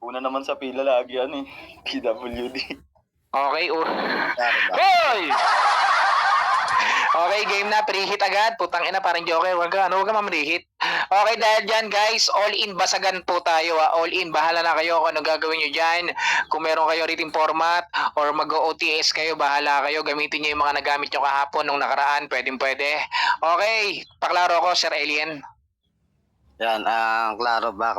Una naman sa pila lagi yan eh. PWD. Okay, Klaro ba? Hoy! Okay, game na. Pre-hit agad. Putang ina, parang joker. Huwag ka mamrihit. Okay, dahil dyan, guys, all in basagan po tayo. All in. Bahala na kayo kung ano gagawin nyo dyan. Kung meron kayo rating format or mag-OTS kayo, bahala kayo. Gamitin nyo yung mga nagamit nyo kahapon nung nakaraan. Pwede. Okay, paklaro ko, Sir Alien. Yan, klaro ba?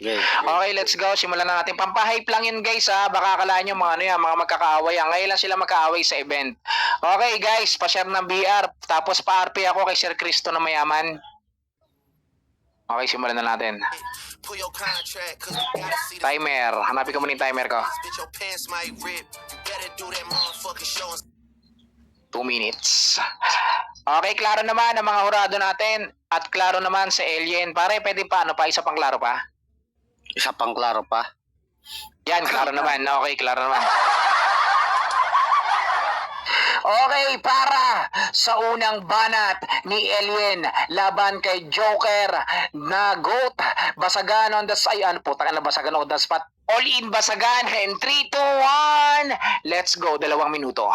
Okay, let's go. Simulan na natin. Pampahype lang yun, guys, ha. Baka akalaan nyo mga magkakaaway. Ngayon lang sila magkaaway sa event. Okay, guys, pa-share ng BR. Tapos pa-RP ako kay Sir Cristo na mayaman. Okay, simulan na natin. Timer. Hanapin ko muna yung timer ko. 2 minutes. Okay, klaro naman ang mga hurado natin. At klaro naman sa alien. Pare, pwede pa, isa pang klaro pa? Isa pang klaro pa. Yan, klaro naman. Okay, klaro naman. Okay, para sa unang banat ni Alien laban kay Joker na GOAT. Basagan on the spot. Ano po, taka na basagan on the spot. All in basagan. And 3, 2, 1. Let's go. 2 minuto.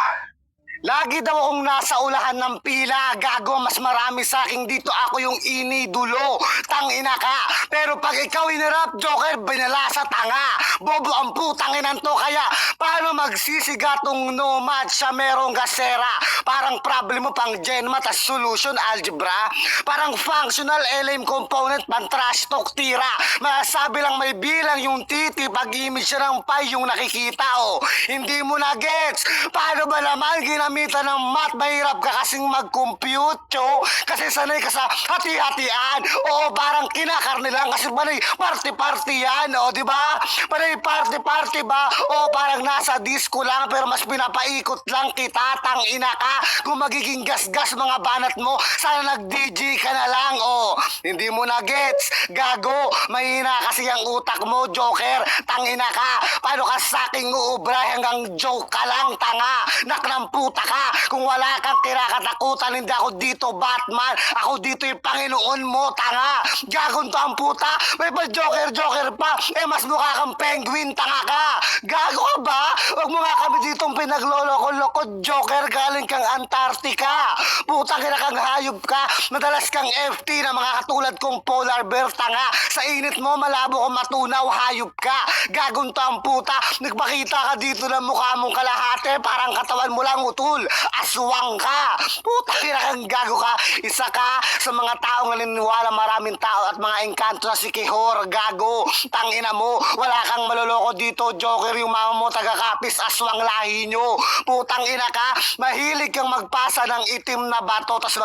Lagi daw akong nasa ulahan ng pila, gago, mas marami sa akin dito, ako yung inidulo, tangina ka. Pero pag ikaw inirap, Joker, binalasa tanga, bobo ang putang inan to, kaya paano magsisiga tong no match sa merong gasera? Parang problem mo pang Genma, tas solution algebra, parang functional LM component, pang trash talk tira, masabi lang may bilang yung titi, pag image ng pie yung nakikita, oh, hindi mo na gets, paano ba naman ginamitan ng math, mahirap ka kasing mag-compute, cho, kasi sanay ka sa hati-hatian, oo, parang kinakarni lang, kasi panay party-party yan, o, di ba? Panay party-party ba? O, parang nasa disco lang, pero mas pinapaikot lang kita, tangina ka, kung magiging gas-gas mga banat mo, sana nag-DJ ka na lang, o, hindi mo na gets, gago, mahina kasi ang utak mo, Joker, tangina ka, paano ka sa aking uubray hanggang joke ka lang, tanga, naknang puta ka, kung wala kang kinakatakutan, hindi ako dito Batman, ako dito yung Panginoon mo, tanga, gagon to ang puta, may pa Joker pa, mas mukha kang penguin, tanga ka, gago ka ba? Huwag mo nga kami ditong pinagloloko-loko, Joker, galing kang Antarctica, puta kina kang hayop ka, madalas kang FT na mga katulad kong polar bear, tanga, sa init mo malabo kong matunaw, hayop ka, gagon to ang puta, nagpakita ka dito ng mukha mong kalahati, parang katawan mo lang utul, aswang ka, puta kina kang gago ka, isa ka sa mga taong naniniwala maraming tao at mga engkanto na si Kihor, gago, tangina mo, wala kang maloloko dito, Joker, yung mama mo taga-kapis, aswang lahi nyo, putang ina ka, mahilig kang magpasa ng itim na bato, tas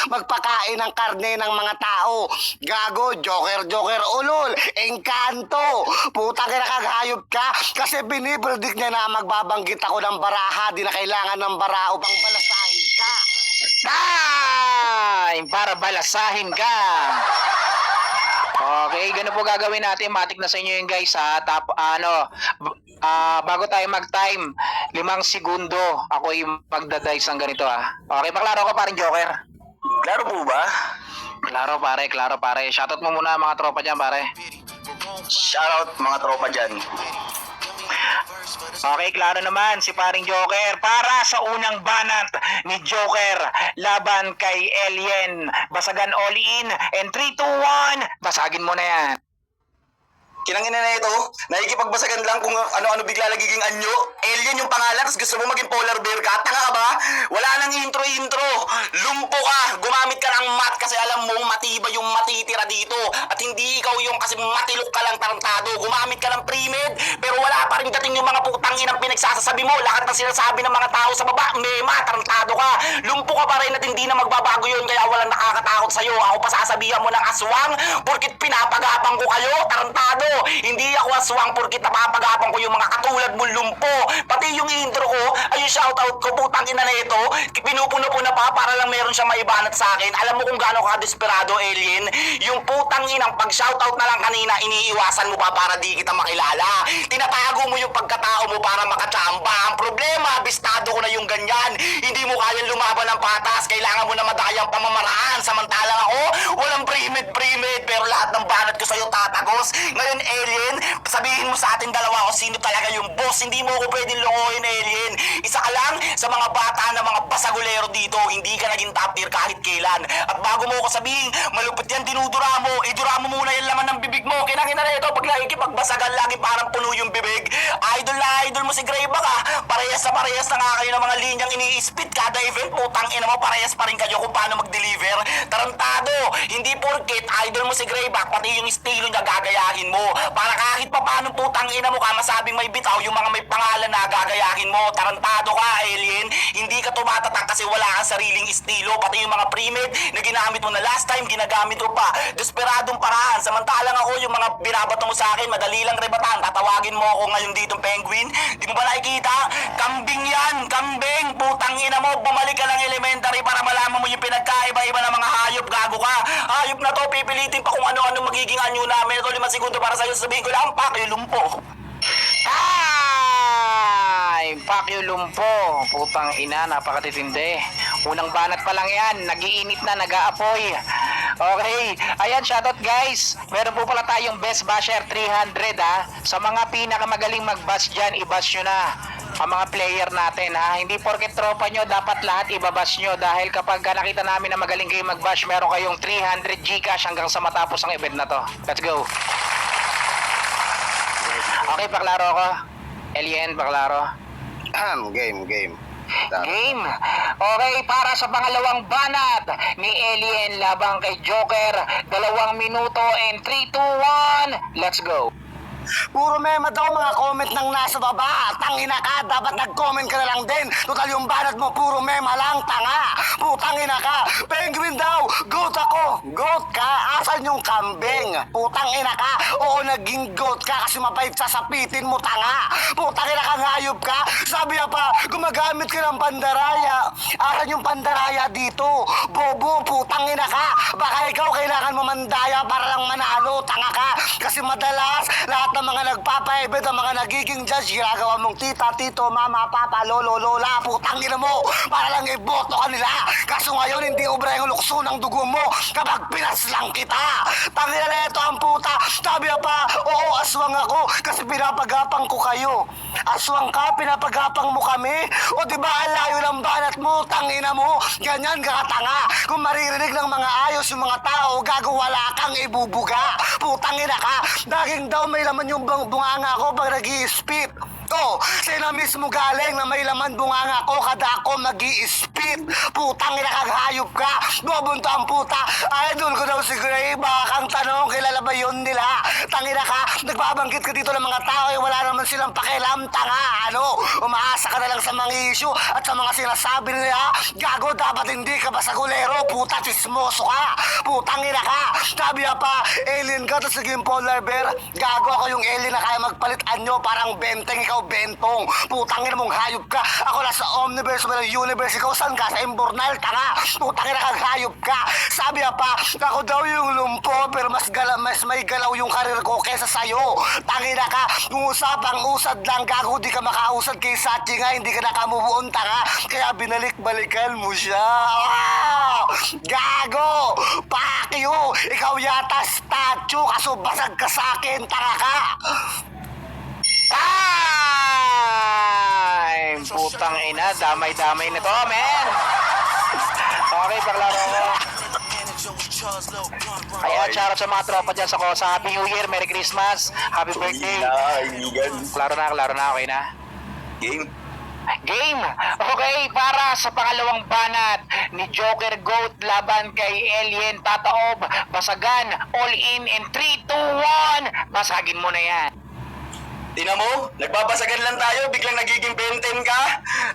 magpakain ng karne ng mga tao, gago, Joker, ulol, engkanto, putang ina kang hayop ka, kasi binipredict niya na magbabanggit ako ng baraha, di na kailangan ng bara upang balasahin ka. Time para balasahin ka. Okay, ganun po gagawin natin. Matik na sa inyo yun, guys, ha. Bago tayo mag-time, 5 segundo, ako yung magdadice ng ganito, ha. Okay, paklaro ko parang Joker. Klaro po ba? Klaro pare. Shoutout mo muna mga tropa dyan, pare. Shoutout mga tropa dyan. Okay, klaro naman si paring Joker para sa unang banat ni Joker laban kay Alien. Basagan all in and 3, 2, 1. Basagin mo na yan. Kinangina na ito, nakikipagbasagan lang kung ano-ano bigla nagiging anyo. Alien yung pangalan, tapos gusto mo maging polar bear ka. Tanga ka ba? Wala nang intro. Lumpo ka. Gumamit ka ng mat kasi alam mo matibay yung matitira dito. At hindi ikaw yung kasi matilok ka lang tarantado. Gumamit ka ng pre-med, pero wala pa rin dating yung mga putang inang pinagsasasabi mo. Lahat ng sinasabi ng mga tao sa baba, mema, tarantado ka. Lumpo ka pa rin at hindi na magbabago yun, kaya walang nakakatakot sa'yo. Ako pa sasabihan mo ng aswang, porkit pinapagapang ko kayo, tarantado. Hindi ako aswang porkit napapagapan ko yung mga katulad mong lumpo. Pati yung intro ko, ay yung shoutout ko, putang ina na ito, pinupuno-puna pa para lang meron siyang maibanat sa akin. Alam mo kung gaano ka desperado, alien? Yung putang inang pag-shoutout na lang kanina, iniiwasan mo pa para di kita makilala. Tinatago mo yung pagkatao mo para makachamba. Ang problema, bistado ko na yung ganyan. Hindi mo kayang lumaban ng patas, kailangan mo na madayang pamamaraan. Samantalang ako, walang primid, pero lahat ng banat ko sa'yo tatagos. Ngayon, alien, sabihin mo sa ating dalawa kung sino talaga yung boss. Hindi mo ako pwedeng lungoyin, alien. Isa ka lang sa mga bata na mga basagulero dito. Hindi ka naging top tier kahit kailan. At bago mo ako sabihin, malupit yan, dinudura mo. Idura mo muna yung laman ng bibig mo. Kinangina na ito, pag nakikipagbasagan, lagi parang puno yung bibig. Idol na idol mo si Greyback ah. Parehas na nga kayo ng mga linyang ini-spit kada event. Putang ina mo, parehas pa rin kayo kung paano mag-deliver. Tarantado, hindi porket idol mo si Greyback, pati yung estilo niya gagayahin mo. Para kahit pa paano putang ina mo ka masabing may bitaw, yung mga may pangalan na gagayahin mo. Tarantado ka, alien. Hindi ka tumatatak kasi wala kang sariling estilo. Pati yung mga pre-made na ginamit mo na last time, ginagamit mo pa. Desperadong paraan. Samantalang ako, yung mga binabato mo sa akin, madali lang rebatan. Tatawagin mo ako ngayon ditong penguin. Di mo ba nakikita? Kambing yan, kambing. Putang ina mo, bumalik ka lang elementary para malaman mo yung pinagkaiba-iba ng mga hayop. Gago ka. Hayop na to, pipilitin pa kung ano-ano magiging anyo namin. Ito 5 segundo para sa'yo, sabihin ko lang, pak, yung lumpo. Time! Pakyo lumpo. Putang ina, napakatitindi. Unang banat pa lang yan. Nagiinit na, nag-aapoy. Okay. Ayan, shoutout guys. Meron po pala tayong Best Basher 300 ha. Sa mga pinakamagaling mag-bash dyan, i-bash nyo na ang mga player natin ha. Hindi porket tropa nyo, dapat lahat ibabash nyo. Dahil kapag nakita namin na magaling kayo mag-bash, meron kayong 300 Gcash hanggang sa matapos ang event na to. Let's go. Okay, paklaro ako. Alien, paklaro. Game. Game. Okay, para sa pangalawang banat ni Alien labang kay Joker, 2 minuto and 3, 2, 1, let's go. Puro mema daw mga comment ng nasa baba. Tangina ka, dapat nag-comment ka na lang din. Total yung banat mo, puro mema lang, tanga. Putang ina ka. Penguin daw, goat ako. Goat ka, asan yung kambing? Putang ina ka. Oo, naging goat ka kasi mapait sasapitin mo, tanga. Putang ina ka, ngayop ka. Sabi niya pa, gumagamit ka ng pandaraya. Asan yung pandaraya dito? Bobo, putang ina ka. Baka ikaw kailangan mo mandaya para lang manalo, tanga ka. Kasi madalas, lahat ng mga nagpapa-event, ang mga nagiging judge, ginagawa mong tita, tito, mama, papa, lolo, lola, putang ina mo, para lang iboto ka nila. Kaso ngayon, hindi ubra yung lukso ng dugo mo kapag pinaslang kita. Tangina na ito ang puta. Sabi pa, oo, aswang ako kasi pinapagapang ko kayo. Aswang ka, pinapagapang mo kami? O diba ang layo ng banat mo, tangina mo, ganyan ka katanga. Kung maririnig ng mga ayos yung mga tao, gagawala kang ibubuga. Putang ina ka, daging daw may laman yung bunganga ko pag nag-i-spit. To, sino mismo galing na may laman bunganga ko kada ako mag-i-spit. Putang ina kang hayop ka. Bobunto ang puta. Idol ko daw si Gray. Baka kang tanong, kilala ba yun nila? Tangina ka, nagbabanggit ka dito ng mga tao eh, wala naman silang pakialam, tanga. Ano, umaasa ka na lang sa mga issue at sa mga sinasabi nila. Gago, dapat hindi ka basagulero. Puta, chismoso ka. Putang ina ka. Sabi pa, alien ka, tapos naging polar bear. Gago, ako yung alien na kaya magpalit anyo, parang benteng, ikaw bentong. Putang ina mong hayop ka. Ako nasa Omniverse, walang universe. Ikaw saan ka? Sa Imbornal, tanga. Putang ina kang hayop ka. Sabi pa, ako daw yung lumpo, pero mas may galaw yung karir ko kesa sa'yo. Tangina ka, kung usapang usad lang, gago, di ka makausad kay Sachi nga, hindi ka nakamubuon, tanga. Kaya binalik-balikan mo siya. Ah! Gago! Pakyo! Ikaw yata statue, kaso basag ka sa'kin, tanga ka. Time! Putang ina, damay-damay na to, man! Okay, paklaro ko. Ayan, shoutout sa mga tropa dyan sa Kosa. Happy New Year, Merry Christmas, Happy Birthday. Klaro na, okay na? Game. Game! Okay, para sa pangalawang banat ni Joker Goat laban kay Alien Tataob, basagan, all in 3, 2, 1, basagin mo na yan. Tingnan mo, nagbabasagan lang tayo, biglang nagiging benten ka.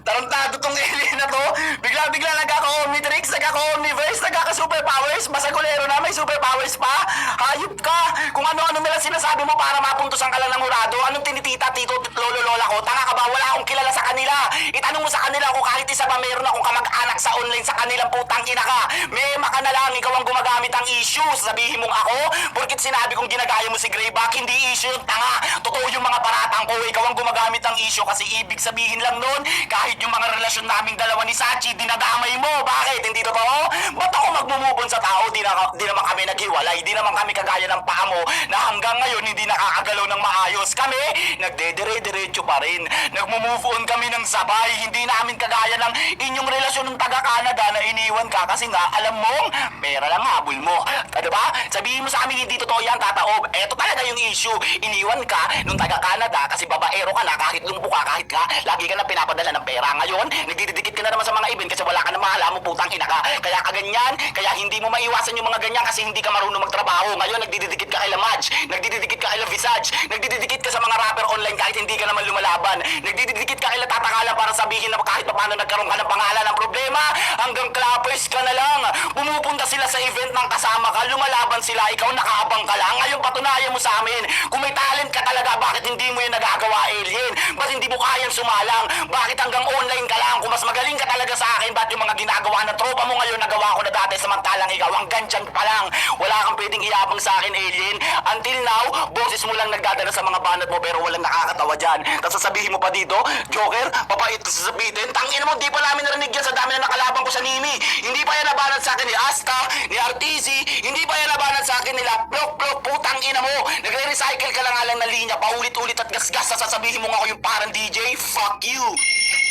Tarantado tong alien na to. Bigla-bigla nagkaka-omnitrix, nagkaka-omniverse, nagkaka-superpowers. Basagolero na, may superpowers pa. Hayop ka. Kung ano-ano nila sinasabi mo para mapuntusan ka lang ng hurado. Anong tinitita, tito, lolo, lola ko? Tanga ka ba? Wala akong kilala sa kanila. Itanong mo sa kanila kung kahit isa ba meron akong kamag-anak sa online sa kanilang putang ina ka. Mema ka na lang, ikaw ang gumagamit ang issue. Sabihin mong ako, porkit sinabi kong ginagaya mo si Greyback, hindi issue yung tanga. Totoo yung mga paratang ko, ikaw ang gumagamit ang issue kasi ibig sabihin lang nun, kahit yung mga relasyon naming dalawa ni Sachi, dinadamay mo. Bakit? Hindi totoo? Ba't ako magmumubon sa tao? Di naman kami naghiwalay, di naman kami kagaya ng paa mo na hanggang ngayon hindi nakakagalaw ng maayos. Kami, nagdedire-diretso pa rin. Nagmumove on kami ng sabay, hindi namin kagaya ng inyong relasyon ng taga-Canada na iniwan ka kasi nga, alam mo, pera lang habol mo. Ano ba? Sabihin mo sa amin hindi totoo yan, tataob. Eto talaga yung issue. Iniwan ka nung taga-Canada kasi babaero ka na, kahit lumpo ka, kahit ka, lagi ka na pinapadala ng pera. Ngayon, nagdidikit ka na naman sa mga event kasi wala ka na mahala mo, putang ina ka. Kaya kaganyan, kaya hindi mo maiwasan yung mga ganyan kasi hindi ka marunong magtrabaho. Ngayon, nagdidikit ka kay Lamaj, nagdidikit ka kay Visage, nagdidikit ka sa mga rapper online kahit hindi ka naman lumalaban. Nagdidikit ka kay Tatakala para sabihin na kahit paano nagkaroon ka ng pangalan. Ang problema, hanggang clappers ka na lang. Pumupunta sila sa event ng kasama ka, lumalaban sila, ikaw nakaabang ka lang. Ngayon, patunayan mo sa amin, kung may talent ka talaga, bakit hindi mo yung nagagawa, alien? Ba't hindi mo kayang sumalang? Bakit hanggang online ka lang? Kung mas magaling ka talaga sa akin, ba't yung mga ginagawa ng tropa mo ngayon nagawa ko na dati samantalang ikaw hanggang dyan pa lang? Wala kang pwedeng iyabang sa akin, alien. Until now, boses mo lang nagdadala sa mga banat mo pero walang nakakatawa dyan. Tapos sasabihin mo pa dito, Joker, papait ka sa sabitin. Tangina mo, di pa namin narinig yan sa dami na nakalabang ko sa Nimi. Hindi pa yan nabanat sa akin ni Asta, ni RTZ, hindi pa yan nabanat sa akin nila Plok, putang ina mo. Nagre-recycle ka lang nga lang na linya, paulit-ulit at gas-gas sa sasabihin mo nga ako yung parang DJ. Fuck you.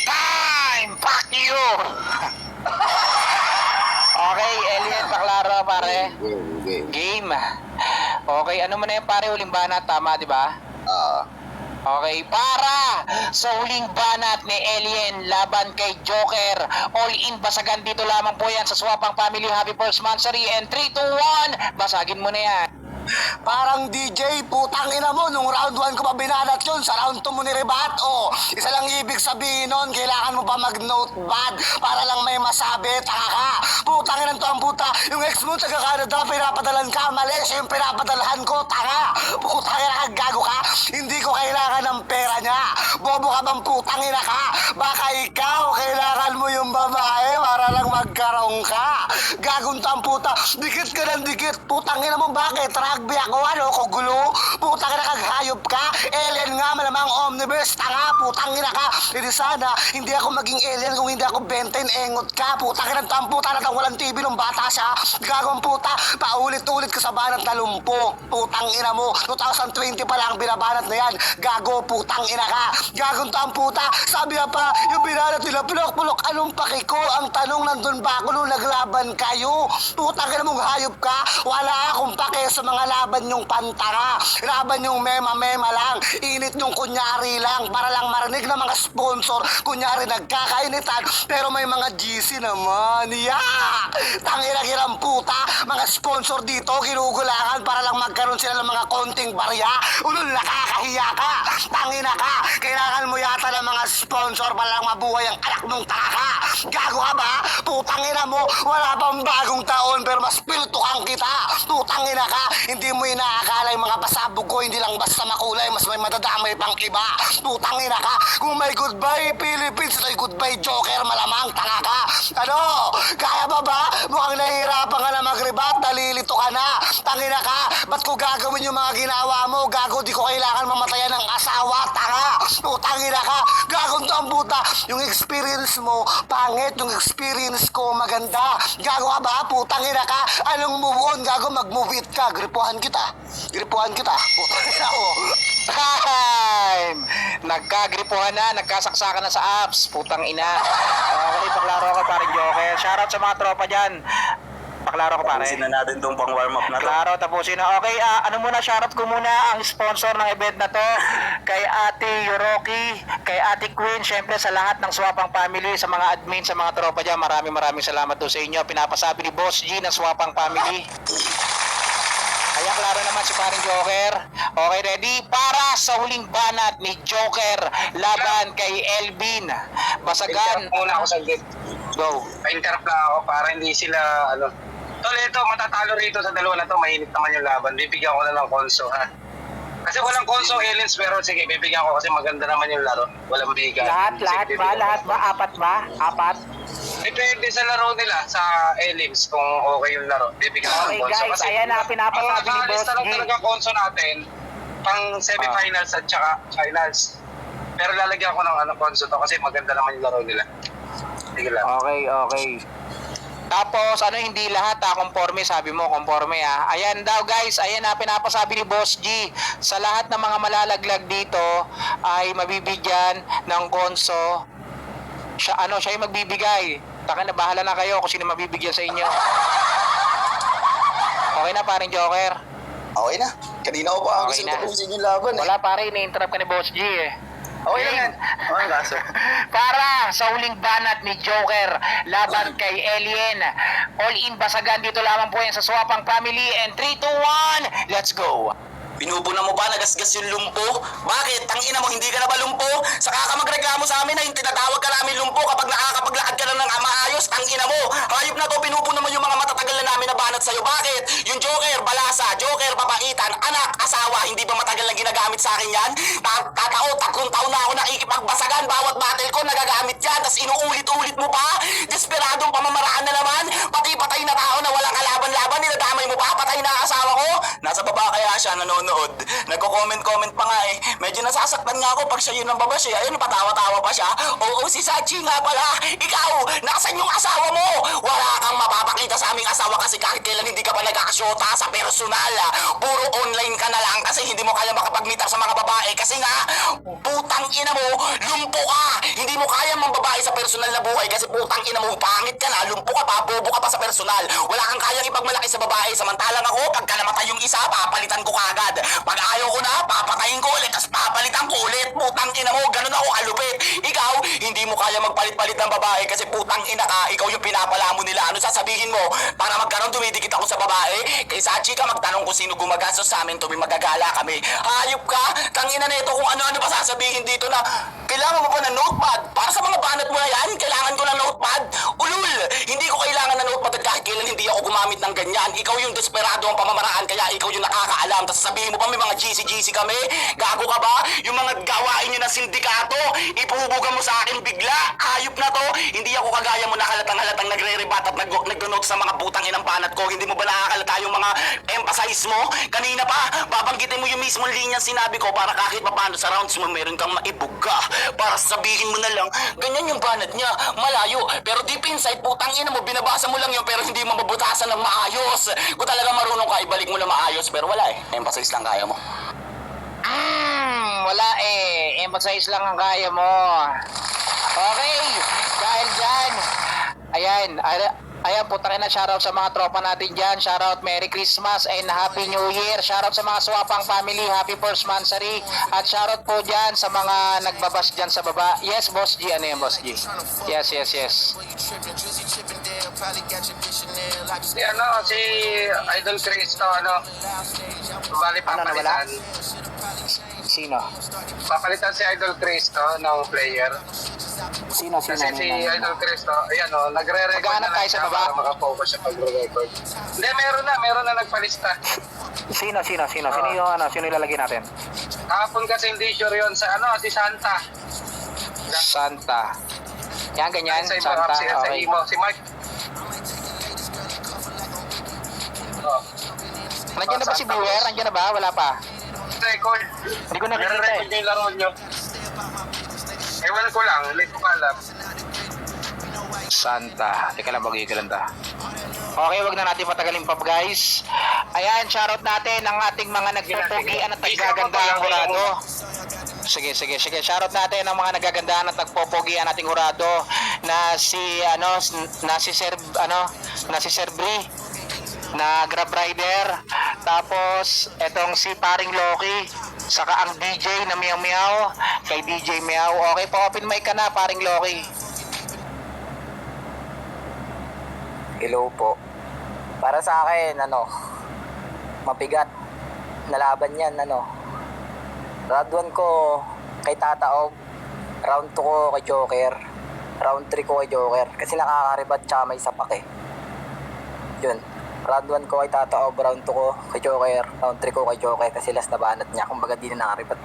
Time! Fuck you! Okay, alien, paklaro pare. Game. Okay, ano mo na yung pare, huling banat, tama, di ba? Okay, para sa huling banat ni Alien laban kay Joker. All in basagan dito lamang po yan sa Swapang Family. Happy First Monthsary and 3, 2, 1. Basagin mo na yan. Parang DJ, putang ina mo, nung round 1 ko pa binanat yun, sa round 2 mo nirebat, isa lang ibig sabihin nun, kailangan mo pa mag-notepad para lang may masabi, taka ka. Putang ina to ang puta, yung ex mo taga-Canada, pinapadalan ka, mali, siya yung pinapadalahan ko, taka. Putang ina ka, gago ka, hindi ko kailangan ng pera niya. Bobo ka bang putang ina ka? Baka ikaw, kailangan mo yung babae para lang magkaroon ka. Gagong to ang puta, dikit ka ng dikit, putang ina mo, bakit? Rugby ako, ano, kugulo, putang ina kaghayop ka, alien nga, malamang omnibus, tanga, putang ina ka, hindi sana, hindi ako maging alien kung hindi ako benten, engot ka, putang ina ang puta na walang TV nung bata siya, gagong puta, paulit-ulit ka sa banat na lumpo, putang ina mo, 2020 pa lang binabanat na yan, gago, putang ina ka, gagong to ang puta, sabi nga pa, yung binanat nila, pulok, anong paki ko, ang tanong nandun ba ako nung naglaban kayo, putang ina mong hayop ka, wala akong pake sa mga laban yung pantara, laban yung mema lang, init yung kunyari lang, para lang marinig ng mga sponsor, kunyari nagkakainitan, pero may mga GC naman, tangina-girang puta, mga sponsor dito, ginugulangan para lang magkaroon sila ng mga konting barya, ulol, nakakahiya ka, tangina ka, kailangan mo yata ng mga sponsor para lang mabuhay ang anak mong taka, gago ka ba? Putang ina mo, wala pang bagong taon, pero mas piltukan kita, putang ina ka, hindi mo inaakala yung mga pasabog ko, hindi lang basta makulay, mas may madadamay pang iba. Putang ina ka, kung may goodbye Philippines, ito'y goodbye Joker, malamang tanga ka. Ano? Kaya ba? Mukhang nahihirapan ka na mag-rebat, nalilito ka na. Tangina ka, ba't ko gagawin yung mga ginawa mo? Gago, di ko kailangan mamatayan ng asawa, tanga. Putang ina ka, gagong to ang puta. Yung experience mo, pangit, yung experience ko, maganda. Gago ka ba? Putang ina ka, anong move on? Gago, mag-move it ka. Gripuhan kita. Putang ina ko. Time! Nagkagripuhan na, nagkasaksakan na sa apps. Putang ina. Okay, paklaro ko pare Joker. Shoutout sa mga tropa dyan. Paklaro ko pare. Tapusin na natin tong pang warm up na to. Klaro, tapusin na. Okay, ano muna, shoutout ko muna ang sponsor ng event na to. Kay Ate Yoroki, kay Ate Queen, syempre sa lahat ng Swapang Family, sa mga admin, sa mga tropa dyan. Maraming salamat doon sa inyo. Pinapasabi ni Boss G ng Swapang Family. Kaya klaro naman si paring Joker. Okay, ready? Para sa huling banat ni Joker laban kay Elvin Basagan. Interrupt muna ako saglit. Go. Pa-interrupt lang ako para hindi sila, Tol, ito, matatalo rito sa dalawa na to. Mainit naman yung laban. Bibigyan ko na ng konso, ha? Kasi walang konso aliens, pero sige, bibigyan ko kasi maganda naman yung laro. Walang biga. Lahat ba? Apat ba? Apat? Depende sa laro nila, sa aliens, kung okay yung laro. Bibigyan ko ng Okay konso. guys, ayan na pinapasabi ni ang Boss nakaalista lang G. talaga konso natin, pang semifinals at saka finals. Pero lalagyan ko ng konso to kasi maganda naman yung laro nila. Sige lang. Okay. Tapos hindi lahat conforme, sabi mo conforme Ayan daw guys, ayan na pinapasabi ni Boss G. Sa lahat ng mga malalaglag dito ay mabibigyan ng konso. Siya yung magbibigay. Taka na, bahala na kayo kung sino mabibigyan sa inyo. Okay na paring Joker. Okay na. Kanina ko pa Okay gusto na. tapusin yung laban eh. Wala pare, ini-interrupt ka ni Boss G Okay lang yan. Okay, kaso. Para sa huling banat ni Joker laban kay Alien. All in Basagan dito lamang po yan sa Swapang Family. And 3, 2, 1, let's go. Pinupuna mo pa, nagasgas yung lumpo? Bakit? Tangina mo, hindi ka na ba lumpo? Saka ka magreklamo sa amin na yung tinatawag ka namin lumpo kapag nakakapaglakad ka na ng maayos. Tangina mo, hayop na to, pinupuna mo yung mga matatagal na namin na banat sa'yo. Bakit? Yung Joker, balasa, Joker, papaitan, anak, asawa, hindi ba matagal lang ginagamit sa akin yan? Tatlong taon na ako nakikipagbasagan, bawat battle ko nagagamit yan, tas inuulit-ulit mo pa? Desperadong pamamaraan na naman, pati patay na tao na walang kalaban-laban, niladamay mo pa, patay na ang asawa ko. Nasa baba kaya siya nanonood. Nagko-comment pa nga eh. Medyo nasasaktan nga ako pag siya yun ang babash eh. Ayun, patawa-tawa pa siya. Oo, si Sachi nga pala. Ikaw, nasan yung asawa mo? Wala kang mapapakita sa aming asawa kasi kahit kailan hindi ka pa nagkakasyota sa personal. Puro online ka na lang kasi hindi mo kaya makapag-meet up sa mga babae kasi nga, putang ina mo, lumpo ka. Hindi mo kaya mambabae sa personal na buhay kasi putang ina mo, pangit ka na, lumpo ka pa, bobo ka pa sa personal. Wala kang kayang ipagmalaki sa babae. Samantalang ako, pagka namatay yung isa, papalitan ko kagad. Pag ayaw ko na, papatayin ko ulit, tapos papalitan ko ulit. Putang ina mo, ganun ako kalupit. Ikaw, hindi mo kaya magpalit-palit ng babae kasi putang ina ka, ikaw yung pinapala mo nila. Ano sasabihin mo? Para magkaroon dumidikit ako sa babae? Kay Sachi ka, magtanong kung sino gumagastos sa amin, tuwing magagala kami. Hayop ka, tangina na ito kung ano-ano pa sasabihin dito na kailangan mo pa ng notepad. Para sa mga banat mo na yan, kailangan ko ng notepad. Ulul, hindi ko kailangan ng notepad at kahit kailan hindi ako gumamit ng ganyan. Ikaw yung desperado ang pamamaraan, kaya ikaw yung nakakaalam. Tapos sasabihin mo pa may mga GC kami. Gago ka ba? Yung mga gawain nyo na sindikato, ipuhubugan mo sa akin bigla. Hayop na to. Hindi ako kagaya mo nakalatang-halatang nagre-rebat at nag-note sa mga putang inang banat ko. Hindi mo ba nakakalata yung mga emphasize mo? Kanina pa, babanggitin mo yung mismong linya sinabi ko para kahit paano sa rounds mo meron kang maibuga. Para sabihin mo na lang, ganyan yung banat niya, malayo. Pero deep inside, putang ina mo, binabasa mo lang yun pero hindi mo mabutasan ng maayos. Kung talaga marunong ka, ibalik mo lang maayos. Pero wala eh, emphasize lang kaya mo. Wala eh. Emphasize lang ang kaya mo. Okay. Dahil dyan. Ayan, putang ina, shoutout sa mga tropa natin dyan. Shoutout, Merry Christmas and Happy New Year. Shoutout sa mga Swapang Family, Happy First Mansary. At shoutout po dyan sa mga nagbabas dyan sa baba. Yes, Boss G. Ano yan, Boss G? Yes. Si Idol Cristo, bali papalitan. Sino? Papalitan si Idol Cristo ng player. Sino? Kasi si Idol Cristo, ayan nagre-record Maghanap na tayo lang sa siya baba. para makafocus siya pag-record. Hindi, meron na nagpalista. Sino yung ilalagay natin? Kahapon kasi hindi sure yun sa si Santa. Santa. Yan, ganyan. Sa Santa. sa Okay. imo, si Mark. Nandiyan na ba si Beware? Nandiyan na ba? Wala pa. Record. Hindi ko nakikita Nagre-record eh. yung laro nyo. Ewan ko lang, hindi ko alam. Santa. Teka lang, magigalanda. Okay, wag na natin patagalin pa guys. Ayan, shoutout natin ang ating mga nagpupugian at naggagandahang hurado. Sige. Shoutout natin ang mga nagagandahan at nagpopogian nating hurado na si Sir Bri na Grab Rider. Tapos etong si Paring Loki, saka ang DJ na Meow Meow, kay DJ Meow. Okay po, open mic ka na, Paring Loki. Hello po. Para sa akin, mabigat na laban yan, Round 1 ko kay Tataob. Round 2 ko kay Joker. Round 3 ko kay Joker. Kasi nakakaribat tsaka may sapak eh. Yun. Round 1 ko kay Tataob. Round 2 ko kay Joker. Round 3 ko kay Joker. Kasi last na banat niya. Kumbaga di na nakaribat.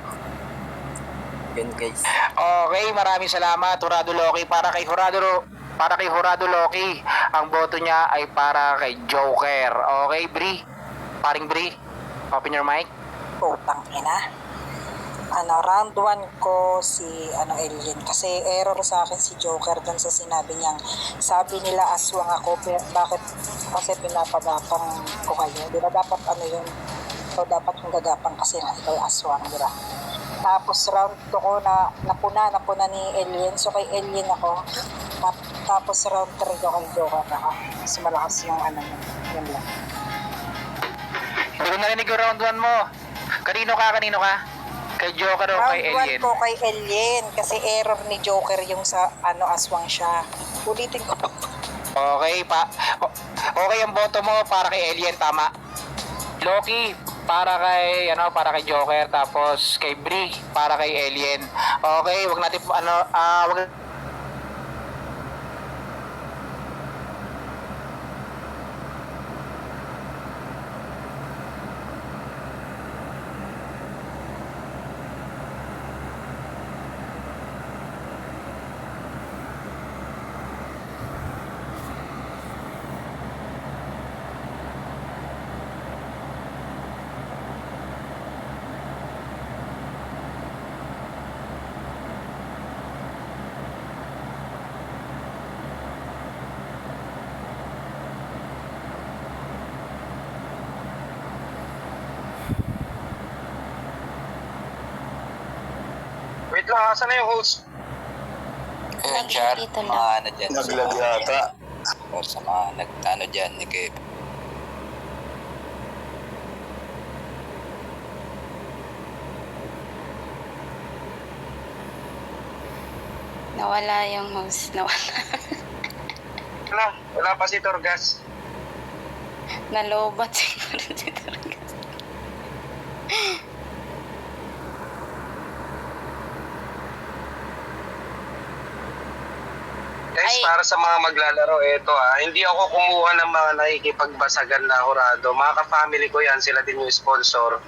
Yun guys. Okay, maraming salamat, Jurado Loki. Para kay Jurado Loki, ang boto niya ay para kay Joker. Okay, Bri? Paring Bri, open your mic. Putang ina. Round 1 ko si Alien kasi error sa akin si Joker doon sa sinabi niyang sabi nila aswang ako bakit kasi pinapagapang ko kayo, di ba dapat yun, so dapat kong gagapang kasi nga ikaw aswang, di ba? Tapos round 2 ko napuna ni Alien, so kay Alien ako. Tapos round 3 ko kay Joker ako, mas malakas yung yun lang. Hindi ko narinig yung round 1 mo. Kanino ka? Kay Joker o kay Round 1 Alien? ko kay Alien kasi error ni Joker yung sa aswang siya. Ulitin ko po. Okay, okay ang boto mo para kay Alien, tama. Loki, para kay Joker, tapos kay Bri para kay Alien. Okay, wag natin wag Wait lang, asan na yung host? Ayun, Char. Mga dyan. Naglag yata. O sa mga dyan. Nawala yung host. Nawala. Wala pa si Torgas. Nalobat siguro si Torgas. Guys, Ay. para sa mga maglalaro, hindi ako kumuha ng mga nakikipagbasagan na hurado. Mga ka-family ko yan, sila din yung sponsor.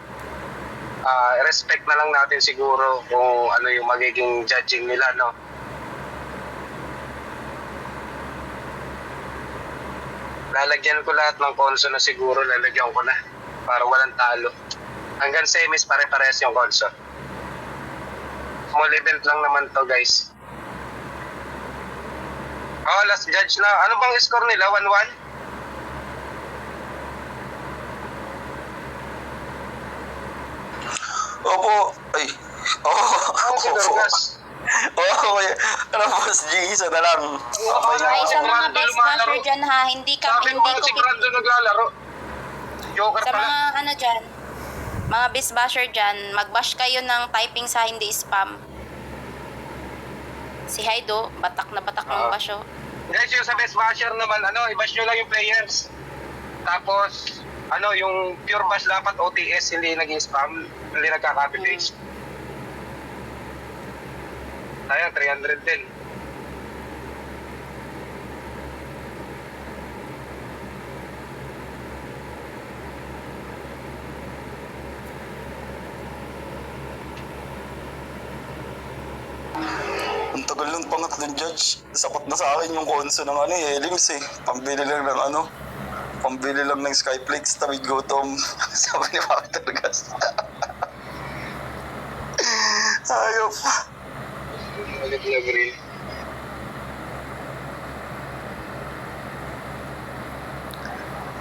Respect na lang natin siguro kung ano yung magiging judging nila, no? Lalagyan ko lahat ng konso na siguro, lalagyan ko na para walang talo. Hanggang semis pare-pares yung konso. Small event lang naman to, guys. Oh, last judge na. Ano bang score nila? 1-1? Opo. Ay. Ano si Dorgas? Oo, ano boss G, isa na lang. Ay, sa mga best basher dyan ha, hindi Sabi ko mo si Brando naglalaro. Joker sa pala. mga dyan, mga best basher dyan, mag-bash kayo ng typing sa hindi spam. Si Haido, batak na batak ng basyo. Guys, yung sa best basher naman, i-bash nyo lang yung players. Tapos, yung pure bash dapat OTS, hindi naging spam, hindi nagka-copy paste. Ayun, 300 din. Ang tagal ng pangat ng judge. Sapat na sa akin yung konso ng Elims eh. Pambili lang ng Skyflex, tawid gutom. Sabi ni Mami Torgas. Ayop. Ulit na green.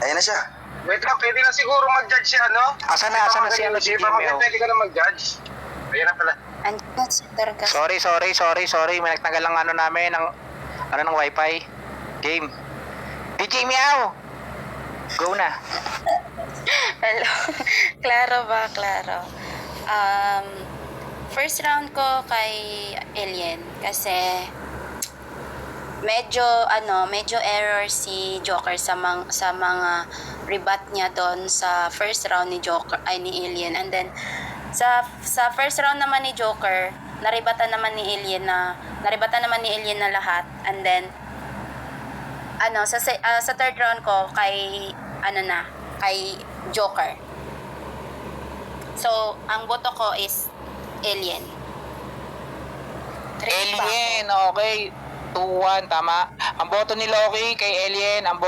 Ayun na siya. Wait lang, pwede na siguro mag-judge siya, no? Asan na si Hindi pa Jimmy? pwede ka na mag-judge. Ayun na pala. Andyan si Torgas. Sorry. May nagtagal lang namin ng wifi. Game. DJ Meow! Go na. Hello. Klaro ba? Klaro. First round ko kay Alien kasi medyo error si Joker sa mga rebat niya doon sa first round ni Alien, and then Sa first round naman ni Joker, naribatan naman ni Alien na lahat. And then sa third round ko kay Joker. So, ang boto ko is Alien. Alien, okay. 2-1, tama. Ang boto ni Loki kay Alien, ang